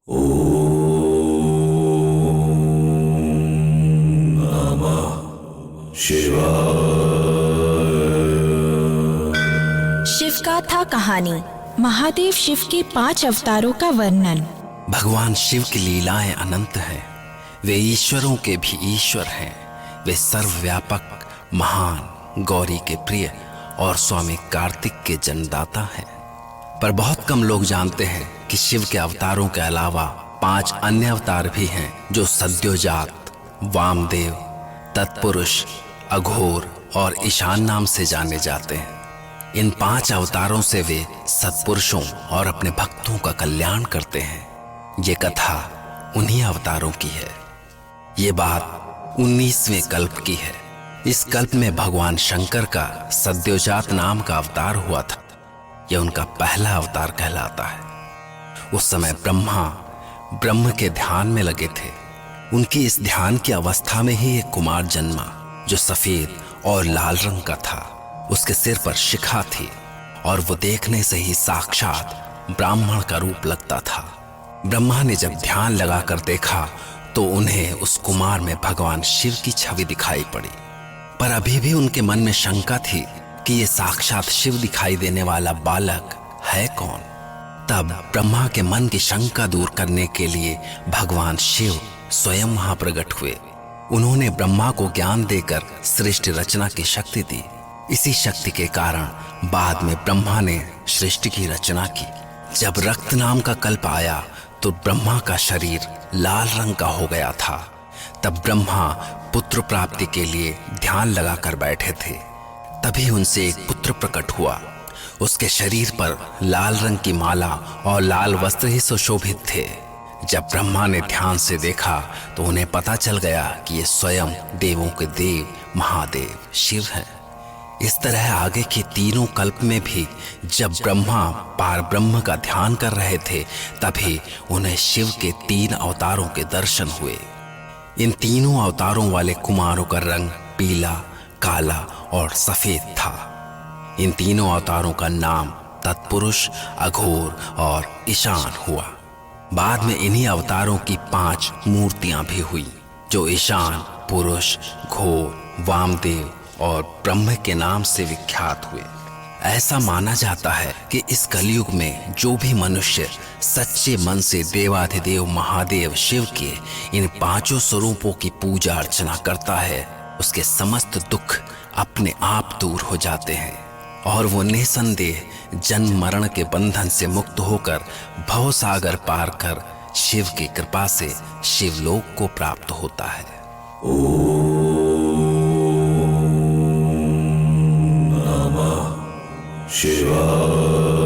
शिवगाथा कहानी। महादेव शिव के 5 अवतारों का वर्णन। भगवान शिव की लीलाएं अनंत हैं। वे ईश्वरों के भी ईश्वर हैं। वे सर्वव्यापक, महान, गौरी के प्रिय और स्वामी कार्तिक के जन्मदाता हैं। पर बहुत कम लोग जानते हैं कि शिव के अवतारों के अलावा 5 अन्य अवतार भी हैं जो सद्योजात, वामदेव, तत्पुरुष, अघोर और ईशान नाम से जाने जाते हैं। इन 5 अवतारों से वे सत्पुरुषों और अपने भक्तों का कल्याण करते हैं। ये कथा उन्हीं अवतारों की है। ये बात 19वें कल्प की है। इस कल्प में भगवान शंकर का सद्योजात नाम का अवतार हुआ था। यह उनका पहला अवतार कहलाता है। उस समय ब्रह्मा ब्रह्म के ध्यान में लगे थे। उनकी इस ध्यान की अवस्था में ही एक कुमार जन्मा जो सफेद और लाल रंग का था। उसके सिर पर शिखा थी और वो देखने से ही साक्षात ब्राह्मण का रूप लगता था। ब्रह्मा ने जब ध्यान लगाकर देखा तो उन्हें उस कुमार में भगवान शिव की छवि दिखाई पड़ी। पर अभी भी उनके मन में शंका थी कि ये साक्षात शिव दिखाई देने वाला बालक है कौन। तब ब्रह्मा के मन की शंका दूर करने के लिए भगवान शिव स्वयं वहां प्रकट हुए। उन्होंने ब्रह्मा को ज्ञान देकर सृष्टि रचना की शक्ति दी। इसी शक्ति के कारण बाद में ब्रह्मा ने सृष्टि की रचना की। जब रक्त नाम का कल्प आया तो ब्रह्मा का शरीर लाल रंग का हो गया था। तब ब्रह्मा पुत्र प्राप्ति के लिए ध्यान लगाकर बैठे थे। तभी उनसे एक पुत्र प्रकट हुआ। उसके शरीर पर लाल रंग की माला और लाल वस्त्र ही सुशोभित थे। जब ब्रह्मा ने ध्यान से देखा तो उन्हें पता चल गया कि ये स्वयं देवों के देव महादेव शिव हैं। इस तरह आगे के तीनों कल्प में भी जब ब्रह्मा पार ब्रह्म का ध्यान कर रहे थे तभी उन्हें शिव के 3 अवतारों के दर्शन हुए। इन तीनों अवतारों वाले कुमारों का रंग पीला, काला और सफेद था। इन तीनों अवतारों का नाम तत्पुरुष, अघोर और ईशान हुआ। बाद में इन्हीं अवतारों की 5 मूर्तियां भी हुई जो ईशान, पुरुष, घोर, वामदेव और ब्रह्म के नाम से विख्यात हुए। ऐसा माना जाता है कि इस कलयुग में जो भी मनुष्य सच्चे मन से देवाधिदेव महादेव शिव के इन 5 स्वरूपों की पूजा अर्चना करता है उसके समस्त दुख अपने आप दूर हो जाते हैं और वो निसंदेह जन्म मरण के बंधन से मुक्त होकर भव सागर पार कर शिव की कृपा से शिवलोक को प्राप्त होता है। शिवाय।